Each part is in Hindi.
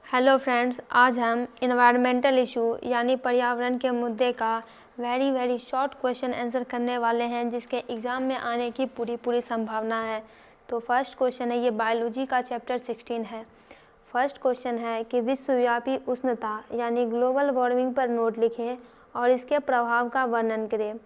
हेलो फ्रेंड्स, आज हम इन्वायरमेंटल इशू यानी पर्यावरण के मुद्दे का वेरी शॉर्ट क्वेश्चन आंसर करने वाले हैं, जिसके एग्ज़ाम में आने की पूरी संभावना है। तो फर्स्ट क्वेश्चन है, ये बायोलॉजी का चैप्टर 16 है। फर्स्ट क्वेश्चन है कि विश्वव्यापी उष्णता यानी ग्लोबल वार्मिंग पर नोट लिखें और इसके प्रभाव का वर्णन करें।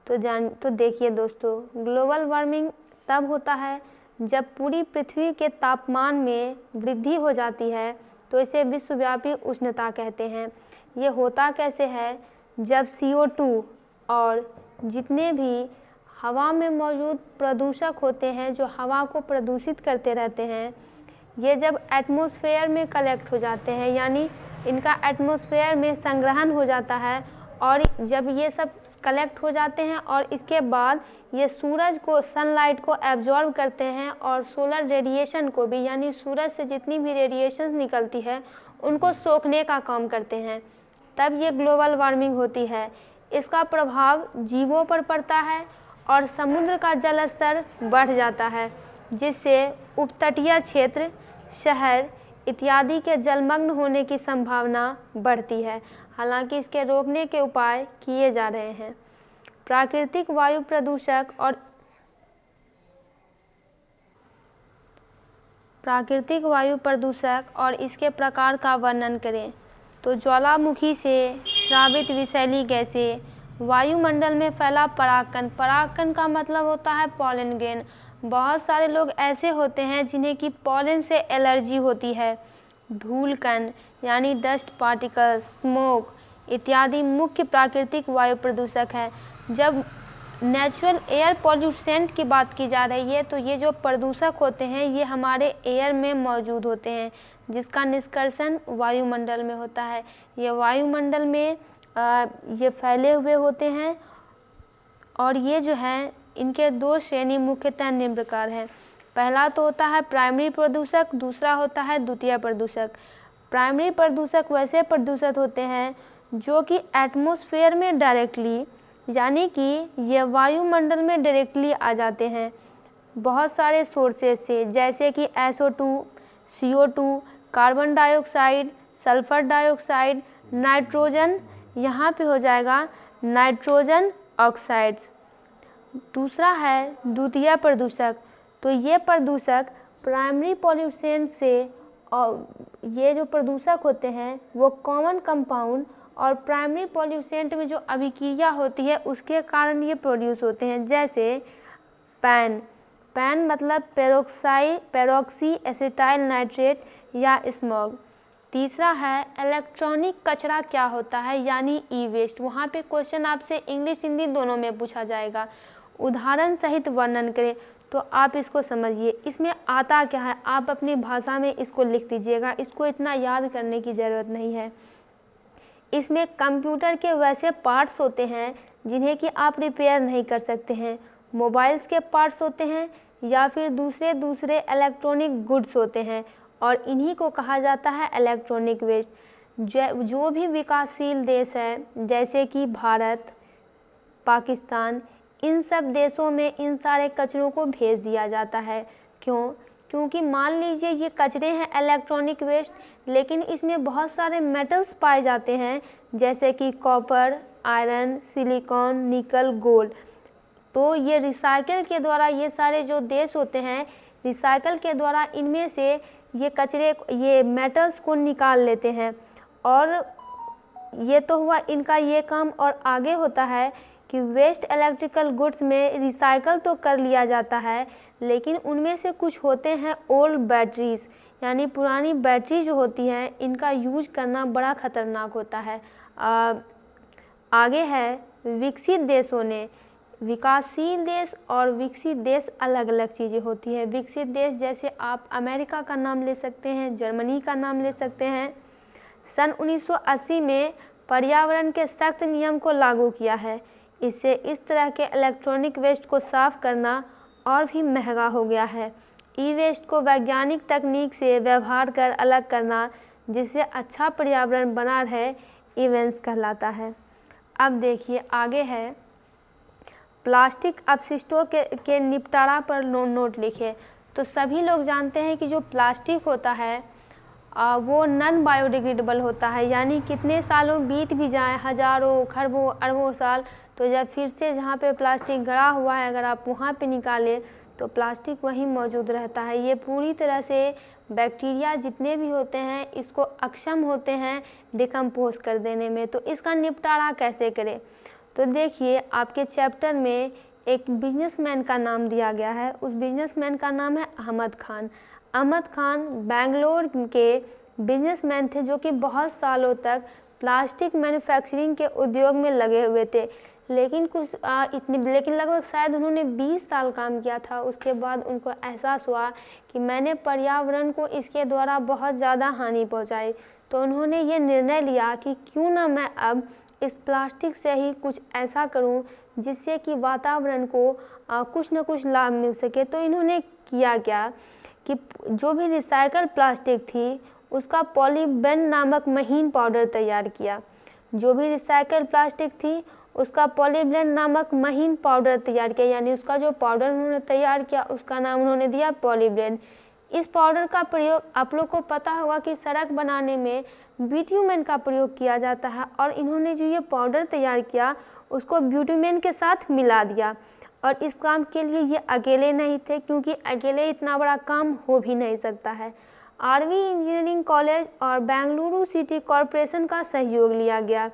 तो देखिए दोस्तों, ग्लोबल वार्मिंग तब होता है जब पूरी पृथ्वी के तापमान में वृद्धि हो जाती है, तो इसे विश्वव्यापी उष्णता कहते हैं। ये होता कैसे है? जब CO2 और जितने भी हवा में मौजूद प्रदूषक होते हैं जो हवा को प्रदूषित करते रहते हैं, ये जब एटमॉस्फेयर में कलेक्ट हो जाते हैं, यानी इनका एटमॉस्फेयर में संग्रहण हो जाता है, और जब ये सब कलेक्ट हो जाते हैं और इसके बाद ये सूरज को, सनलाइट को एब्जॉर्ब करते हैं और सोलर रेडिएशन को भी, यानी सूरज से जितनी भी रेडिएशन निकलती है उनको सोखने का काम करते हैं, तब ये ग्लोबल वार्मिंग होती है। इसका प्रभाव जीवों पर पड़ता है और समुद्र का जल स्तर बढ़ जाता है, जिससे उपतटीय क्षेत्र, शहर इत्यादि के जलमग्न होने की संभावना बढ़ती है। हालांकि इसके रोकने के उपाय किए जा रहे हैं। प्राकृतिक वायु प्रदूषक और इसके प्रकार का वर्णन करें। तो ज्वालामुखी से स्रावित विषैली गैसें, वायुमंडल में फैला परागकण का मतलब होता है पॉलन ग्रेन। बहुत सारे लोग ऐसे होते हैं जिन्हें कि पॉलन से एलर्जी होती है। धूल कण यानी डस्ट पार्टिकल्स, स्मोक इत्यादि मुख्य प्राकृतिक वायु प्रदूषक है। जब नेचुरल एयर पॉल्यूसेंट की बात की जा रही है, तो ये जो प्रदूषक होते हैं ये हमारे एयर में मौजूद होते हैं, जिसका निष्कर्षण वायुमंडल में होता है। ये वायुमंडल में ये फैले हुए होते हैं, और ये जो है इनके दो श्रेणी मुख्यतः निम्न प्रकार हैं। पहला तो होता है प्राइमरी प्रदूषक, दूसरा होता है द्वितीय प्रदूषक। प्राइमरी प्रदूषक वैसे प्रदूषक होते हैं जो कि एटमॉस्फेयर में डायरेक्टली, यानी कि ये वायुमंडल में डायरेक्टली आ जाते हैं बहुत सारे सोर्सेज से, जैसे कि SO2, CO2, carbon dioxide, sulphur dioxide, nitrogen, यहाँ पे हो जाएगा नाइट्रोजन ऑक्साइड्स। दूसरा है द्वितीय प्रदूषक। तो ये प्रदूषक प्राइमरी पॉल्यूसेंट से, और ये जो प्रदूषक होते हैं वो कॉमन कंपाउंड और प्राइमरी पॉल्यूसेंट में जो अभिक्रिया होती है उसके कारण ये प्रोड्यूस होते हैं। जैसे पैन मतलब पेरोक्सी एसिटाइल नाइट्रेट या स्मॉग। तीसरा है इलेक्ट्रॉनिक कचरा क्या होता है, यानी ई वेस्ट। वहाँ पे क्वेश्चन आपसे इंग्लिश हिंदी दोनों में पूछा जाएगा। उदाहरण सहित वर्णन करें, तो आप इसको समझिए इसमें आता क्या है, आप अपनी भाषा में इसको लिख दीजिएगा। इसको इतना याद करने की ज़रूरत नहीं है। इसमें कंप्यूटर के वैसे पार्ट्स होते हैं जिन्हें कि आप रिपेयर नहीं कर सकते हैं, मोबाइल्स के पार्ट्स होते हैं, या फिर दूसरे इलेक्ट्रॉनिक गुड्स होते हैं, और इन्हीं को कहा जाता है इलेक्ट्रॉनिक वेस्ट। जो भी विकासशील देश है, जैसे कि भारत, पाकिस्तान, इन सब देशों में इन सारे कचरों को भेज दिया जाता है। क्यों? क्योंकि मान लीजिए ये कचरे हैं इलेक्ट्रॉनिक वेस्ट, लेकिन इसमें बहुत सारे मेटल्स पाए जाते हैं, जैसे कि कॉपर, आयरन, सिलिकॉन, निकल, गोल्ड। तो ये रिसाइकल के द्वारा, ये सारे जो देश होते हैं रिसाइकल के द्वारा इनमें से ये कचरे, ये मेटल्स को निकाल लेते हैं। और ये तो हुआ इनका ये काम। और आगे होता है कि वेस्ट इलेक्ट्रिकल गुड्स में रिसाइकल तो कर लिया जाता है, लेकिन उनमें से कुछ होते हैं ओल्ड बैटरीज, यानी पुरानी बैटरी जो होती हैं इनका यूज करना बड़ा खतरनाक होता है। आगे है विकसित देशों ने। विकासशील देश और विकसित देश अलग अलग चीज़ें होती हैं। विकसित देश जैसे आप अमेरिका का नाम ले सकते हैं, जर्मनी का नाम ले सकते हैं। सन 1980 में पर्यावरण के सख्त नियम को लागू किया है। इससे इस तरह के इलेक्ट्रॉनिक वेस्ट को साफ करना और भी महंगा हो गया है। ई वेस्ट को वैज्ञानिक तकनीक से व्यवहार कर अलग करना, जिससे अच्छा पर्यावरण बना रहे, इवेंट्स कहलाता है। अब देखिए आगे है प्लास्टिक अपशिष्टों के निपटारा पर नोट लिखे। तो सभी लोग जानते हैं कि जो प्लास्टिक होता है वो नॉन बायोडिग्रेडेबल होता है, यानी कितने सालों बीत भी जाएं, हज़ारों खरबों अरबों साल, तो जब फिर से जहाँ पे प्लास्टिक गड़ा हुआ है अगर आप वहाँ पे निकालें तो प्लास्टिक वहीं मौजूद रहता है। ये पूरी तरह से बैक्टीरिया जितने भी होते हैं इसको अक्षम होते हैं डिकम्पोज कर देने में। तो इसका निपटारा कैसे करें? तो देखिए, आपके चैप्टर में एक बिजनेसमैन का नाम दिया गया है। उस बिजनेसमैन का नाम है अहमद खान। अहमद खान बेंगलोर के बिजनेसमैन थे जो कि बहुत सालों तक प्लास्टिक मैन्युफैक्चरिंग के उद्योग में लगे हुए थे, लेकिन लेकिन लगभग शायद उन्होंने 20 साल काम किया था। उसके बाद उनको एहसास हुआ कि मैंने पर्यावरण को इसके द्वारा बहुत ज़्यादा हानि पहुंचाई। तो उन्होंने ये निर्णय लिया कि क्यों ना मैं अब इस प्लास्टिक से ही कुछ ऐसा करूं जिससे कि वातावरण को कुछ न कुछ लाभ मिल सके। तो इन्होंने किया क्या कि जो भी रिसाइकल प्लास्टिक थी उसका पॉलीब्लेंड नामक महीन पाउडर तैयार किया। जो भी रिसाइकल प्लास्टिक थी उसका पॉलीब्लेंड नामक महीन पाउडर तैयार किया, यानी उसका जो पाउडर उन्होंने तैयार किया उसका नाम उन्होंने दिया पॉलीब्लेंड। इस पाउडर का प्रयोग आप लोग को पता होगा कि सड़क बनाने में बिट्यूमेन का प्रयोग किया जाता है, और इन्होंने जो ये पाउडर तैयार किया उसको बिट्यूमेन के साथ मिला दिया। और इस काम के लिए ये अकेले नहीं थे, क्योंकि अकेले इतना बड़ा काम हो भी नहीं सकता है। आरवी इंजीनियरिंग कॉलेज और बेंगलुरु सिटी कॉरपोरेशन का सहयोग लिया गया।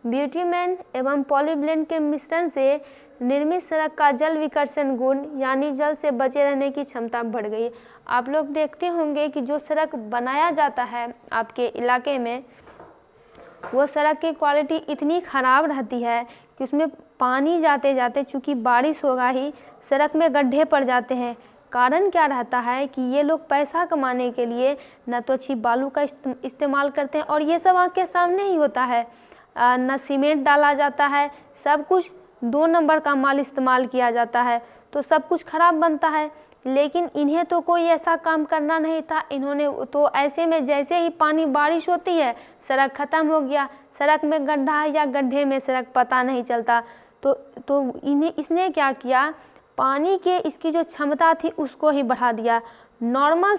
बिट्यूमेन एवं पॉलीब्लेंड के मिश्रण से निर्मित सड़क का जल विकर्षण गुण यानी जल से बचे रहने की क्षमता बढ़ गई। आप लोग देखते होंगे कि जो सड़क बनाया जाता है आपके इलाके में, वो सड़क की क्वालिटी इतनी ख़राब रहती है कि उसमें पानी जाते जाते, चूँकि बारिश होगा ही, सड़क में गड्ढे पड़ जाते हैं। कारण क्या रहता है कि ये लोग पैसा कमाने के लिए न तो अच्छी बालू का इस्तेमाल करते हैं, और ये सब आँख के सामने ही होता है, न सीमेंट डाला जाता है, सब कुछ 2 नंबर का माल इस्तेमाल किया जाता है, तो सब कुछ खराब बनता है। लेकिन इन्हें तो कोई ऐसा काम करना नहीं था। इन्होंने तो ऐसे में जैसे ही पानी बारिश होती है सड़क ख़त्म हो गया, सड़क में गड्ढा या गड्ढे में सड़क पता नहीं चलता। तो इसने क्या किया, पानी के इसकी जो क्षमता थी उसको ही बढ़ा दिया। नॉर्मल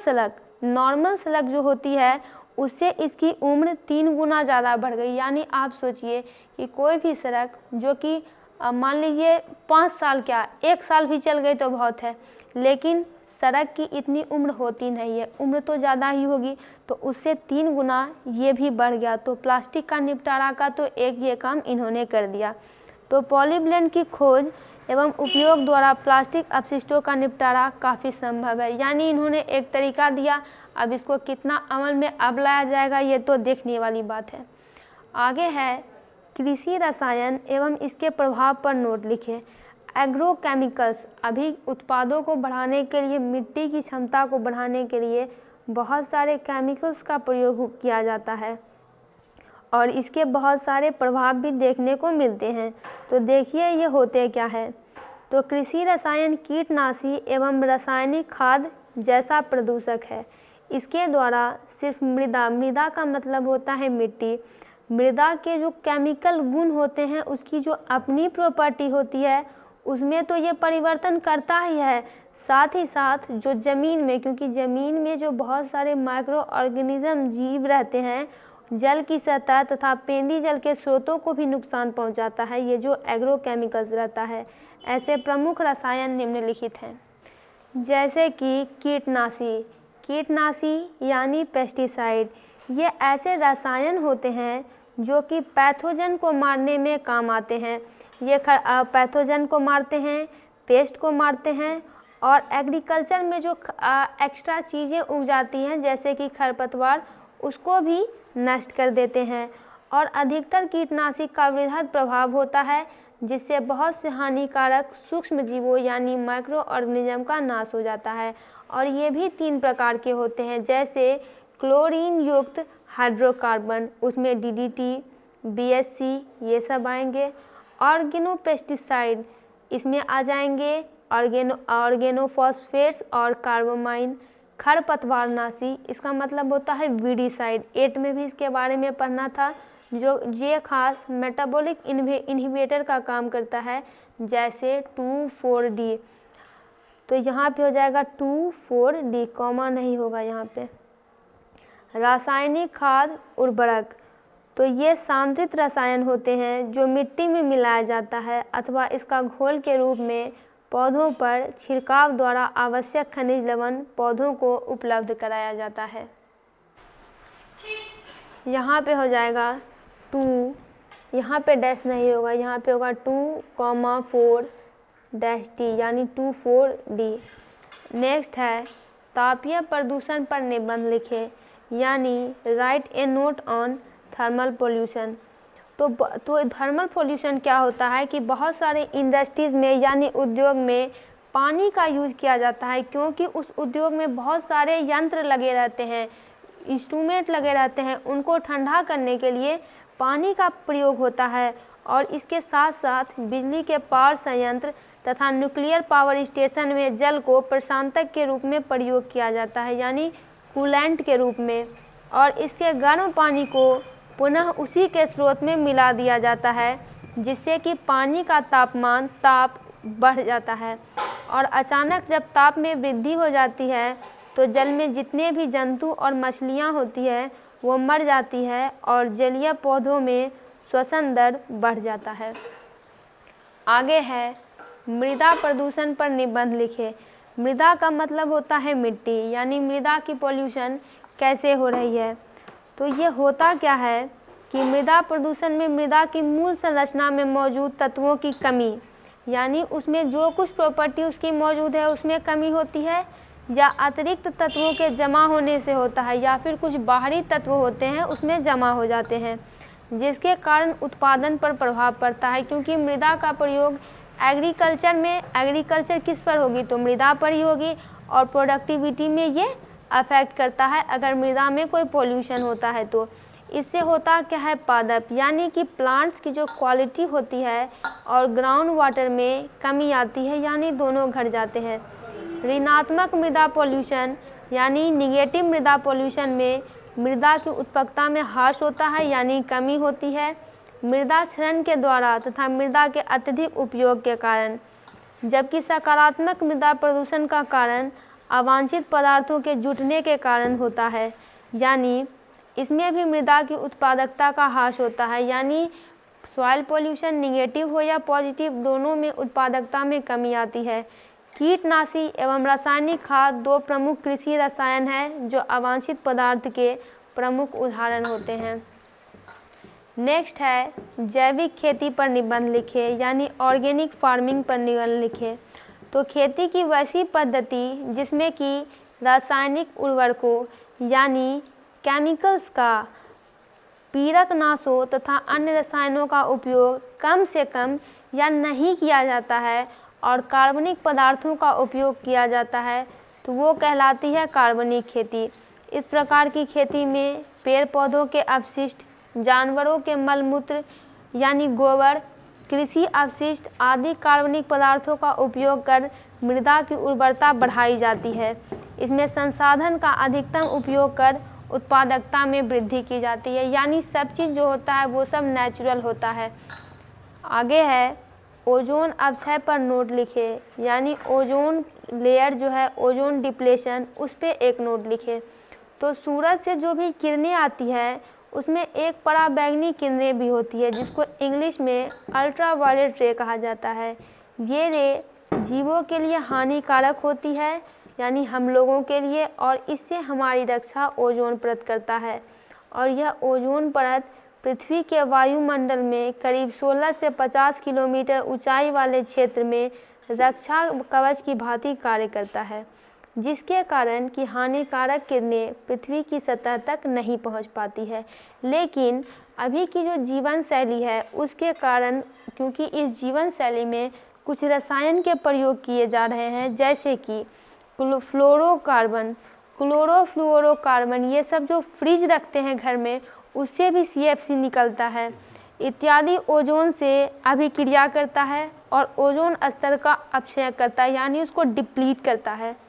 सड़क जो होती है उससे इसकी उम्र 3 गुना ज़्यादा बढ़ गई। यानी आप सोचिए कि कोई भी सड़क जो कि मान लीजिए 5 साल क्या 1 साल भी चल गई तो बहुत है, लेकिन सड़क की इतनी उम्र होती नहीं है, उम्र तो ज़्यादा ही होगी, तो उससे 3 गुना ये भी बढ़ गया। तो प्लास्टिक का निपटारा का तो एक ये काम इन्होंने कर दिया। तो पॉलीब्लेंड की खोज एवं उपयोग द्वारा प्लास्टिक अपशिष्टों का निपटारा काफ़ी संभव है। यानी इन्होंने एक तरीका दिया, अब इसको कितना अमल में अब लाया जाएगा ये तो देखने वाली बात है। आगे है कृषि रसायन एवं इसके प्रभाव पर नोट लिखें। एग्रोकेमिकल्स अभी उत्पादों को बढ़ाने के लिए, मिट्टी की क्षमता को बढ़ाने के लिए बहुत सारे केमिकल्स का प्रयोग किया जाता है, और इसके बहुत सारे प्रभाव भी देखने को मिलते हैं। तो देखिए ये होते क्या है। तो कृषि रसायन कीटनाशी एवं रासायनिक खाद जैसा प्रदूषक है। इसके द्वारा सिर्फ मृदा का मतलब होता है मिट्टी, मृदा के जो केमिकल गुण होते हैं उसकी जो अपनी प्रॉपर्टी होती है उसमें तो ये परिवर्तन करता ही है, साथ ही साथ जो ज़मीन में, क्योंकि ज़मीन में जो बहुत सारे माइक्रो ऑर्गेनिज्म जीव रहते हैं, जल की सतह तथा पेंदी जल के स्रोतों को भी नुकसान पहुंचाता है ये जो एग्रोकेमिकल्स रहता है। ऐसे प्रमुख रसायन निम्नलिखित हैं, जैसे कि कीटनाशी यानी पेस्टिसाइड। ये ऐसे रसायन होते हैं जो कि पैथोजन को मारने में काम आते हैं। ये पैथोजन को मारते हैं, पेस्ट को मारते हैं, और एग्रीकल्चर में जो एक्स्ट्रा चीज़ें उग जाती हैं जैसे कि खरपतवार उसको भी नष्ट कर देते हैं। और अधिकतर कीटनाशी का वृहद प्रभाव होता है जिससे बहुत से हानिकारक सूक्ष्म जीवों यानी माइक्रो ऑर्गेनिज्म का नाश हो जाता है। और ये भी 3 प्रकार के होते हैं, जैसे क्लोरीन युक्त हाइड्रोकार्बन, उसमें DDT, BSC ये सब आएंगे। ऑर्गेनोपेस्टिसाइड इसमें आ जाएंगे ऑर्गेनोफॉस्फेट्स और कार्बामाइन। खरपतवारनाशी इसका मतलब होता है वीडीसाइड, 8 में भी इसके बारे में पढ़ना था, जो ये खास मेटाबॉलिक इनहिबिटर का काम करता है, जैसे 2,4-D। तो यहाँ पे हो जाएगा 2,4-D, कॉमा नहीं होगा यहाँ पे। रासायनिक खाद उर्वरक, तो ये सांद्रित रसायन होते हैं जो मिट्टी में मिलाया जाता है अथवा इसका घोल के रूप में पौधों पर छिड़काव द्वारा आवश्यक खनिज लवण पौधों को उपलब्ध कराया जाता है। यहाँ पे हो जाएगा 2, यहाँ पे डैश नहीं होगा, यहाँ पे होगा 2,4-D यानी 24D। नेक्स्ट है तापीय प्रदूषण पर निबंध लिखे, यानी right A note on thermal pollution. तो थर्मल पोल्यूशन क्या होता है कि बहुत सारे इंडस्ट्रीज़ में यानी उद्योग में पानी का यूज किया जाता है, क्योंकि उस उद्योग में बहुत सारे यंत्र लगे रहते हैं, इंस्ट्रूमेंट लगे रहते हैं, उनको ठंडा करने के लिए पानी का प्रयोग होता है। और इसके साथ साथ बिजली के पावर संयंत्र तथा न्यूक्लियर पावर स्टेशन में जल को प्रशांतक के रूप में प्रयोग किया जाता है, यानी कूलेंट के रूप में। और इसके गर्म पानी को पुनः उसी के स्रोत में मिला दिया जाता है, जिससे कि पानी का ताप बढ़ जाता है। और अचानक जब ताप में वृद्धि हो जाती है तो जल में जितने भी जंतु और मछलियाँ होती है वो मर जाती है और जलीय पौधों में श्वसन दर बढ़ जाता है। आगे है मृदा प्रदूषण पर निबंध लिखे। मृदा का मतलब होता है मिट्टी, यानी मृदा की पॉल्यूशन कैसे हो रही है। तो ये होता क्या है कि मृदा प्रदूषण में मृदा की मूल संरचना में मौजूद तत्वों की कमी, यानी उसमें जो कुछ प्रॉपर्टी उसकी मौजूद है उसमें कमी होती है, या अतिरिक्त तत्वों के जमा होने से होता है, या फिर कुछ बाहरी तत्व होते हैं उसमें जमा हो जाते हैं, जिसके कारण उत्पादन पर प्रभाव पड़ता है। क्योंकि मृदा का प्रयोग एग्रीकल्चर किस पर होगी, तो मृदा पर ही होगी, और प्रोडक्टिविटी में ये अफेक्ट करता है अगर मृदा में कोई पोल्यूशन होता है। तो इससे होता क्या है, पादप यानी कि प्लांट्स की जो क्वालिटी होती है और ग्राउंड वाटर में कमी आती है, यानी दोनों घट जाते हैं। ऋणात्मक मृदा पोल्यूशन यानी निगेटिव मृदा पोल्यूशन में मृदा की उत्पादकता में ह्रास होता है, यानी कमी होती है मृदा क्षरण के द्वारा तथा मृदा के अत्यधिक उपयोग के कारण। जबकि सकारात्मक मृदा प्रदूषण का कारण अवांछित पदार्थों के जुटने के कारण होता है, यानी इसमें भी मृदा की उत्पादकता का ह्रास होता है। यानी सॉइल पोल्यूशन निगेटिव हो या पॉजिटिव, दोनों में उत्पादकता में कमी आती है। कीटनाशी एवं रासायनिक खाद 2 प्रमुख कृषि रसायन हैं जो अवांछित पदार्थ के प्रमुख उदाहरण होते हैं। नेक्स्ट है जैविक खेती पर निबंध लिखे, यानी ऑर्गेनिक फार्मिंग पर निबंध लिखे। तो खेती की वैसी पद्धति जिसमें कि रासायनिक उर्वरकों यानी केमिकल्स का, पीड़कनाशों तथा अन्य रसायनों का उपयोग कम से कम या नहीं किया जाता है और कार्बनिक पदार्थों का उपयोग किया जाता है, तो वो कहलाती है कार्बनिक खेती। इस प्रकार की खेती में पेड़ पौधों के अपशिष्ट, जानवरों के मलमूत्र यानी गोबर, कृषि अपशिष्ट आदि कार्बनिक पदार्थों का उपयोग कर मृदा की उर्वरता बढ़ाई जाती है। इसमें संसाधन का अधिकतम उपयोग कर उत्पादकता में वृद्धि की जाती है, यानी सब चीज़ जो होता है वो सब नेचुरल होता है। आगे है ओजोन अवक्षय पर नोट लिखे, यानी ओजोन लेयर जो है, ओजोन डिप्लेशन, उस पर एक नोट लिखे। तो सूरज से जो भी किरणें आती है उसमें एक पराबैंगनी किरणें भी होती है, जिसको इंग्लिश में अल्ट्रावायलेट रे कहा जाता है। ये रे जीवों के लिए हानिकारक होती है, यानी हम लोगों के लिए, और इससे हमारी रक्षा ओजोन परत करता है। और यह ओजोन परत पृथ्वी के वायुमंडल में करीब 16 से 50 किलोमीटर ऊंचाई वाले क्षेत्र में रक्षा कवच की भांति कार्य करता है, जिसके कारण कि हानिकारक किरणें पृथ्वी की सतह तक नहीं पहुंच पाती है। लेकिन अभी की जो जीवन शैली है उसके कारण, क्योंकि इस जीवन शैली में कुछ रसायन के प्रयोग किए जा रहे हैं, जैसे कि फ्लोरोकार्बन, क्लोरोफ्लोरोकार्बन, ये सब जो फ्रिज रखते हैं घर में उससे भी CFC निकलता है इत्यादि, ओजोन से अभिक्रिया करता है और ओजोन स्तर का अपक्षय करता है, यानी उसको डिप्लीट करता है।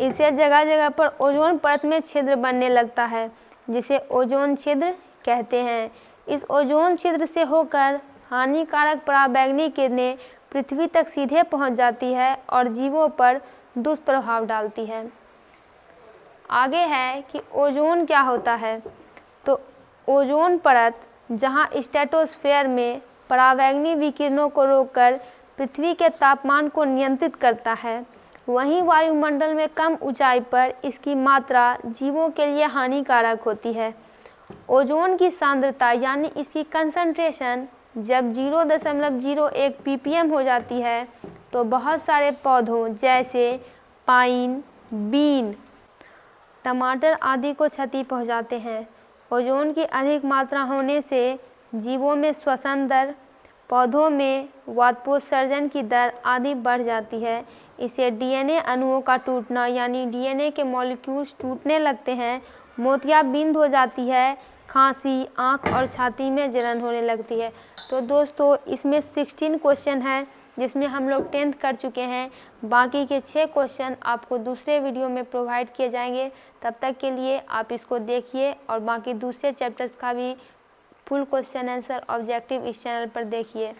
इससे जगह जगह पर ओजोन परत में छिद्र बनने लगता है, जिसे ओजोन छिद्र कहते हैं। इस ओजोन छिद्र से होकर हानिकारक पराबैंगनी किरणें पृथ्वी तक सीधे पहुंच जाती है और जीवों पर दुष्प्रभाव डालती है। आगे है कि ओजोन क्या होता है। तो ओजोन परत जहां स्ट्रेटोस्फेयर में परावैंगनी विकिरणों को रोककर पृथ्वी के तापमान को नियंत्रित करता है, वहीं वायुमंडल में कम ऊंचाई पर इसकी मात्रा जीवों के लिए हानिकारक होती है। ओजोन की सांद्रता यानी इसकी कंसंट्रेशन जब 0.01 ppm हो जाती है तो बहुत सारे पौधों जैसे पाइन, बीन, टमाटर आदि को क्षति पहुंचाते हैं। ओजोन की अधिक मात्रा होने से जीवों में श्वसन दर, पौधों में वाष्पोत्सर्जन की दर आदि बढ़ जाती है। इससे डीएनए अणुओं का टूटना यानी डीएनए के मॉलिक्यूल्स टूटने लगते हैं, मोतियाबिंद हो जाती है, खांसी, आँख और छाती में जलन होने लगती है। तो दोस्तों इसमें 16 क्वेश्चन है जिसमें हम लोग 10th कर चुके हैं। बाकी के 6 क्वेश्चन आपको दूसरे वीडियो में प्रोवाइड किए जाएंगे। तब तक के लिए आप इसको देखिए और बाकी दूसरे चैप्टर्स का भी फुल क्वेश्चन आंसर ऑब्जेक्टिव इस चैनल पर देखिए।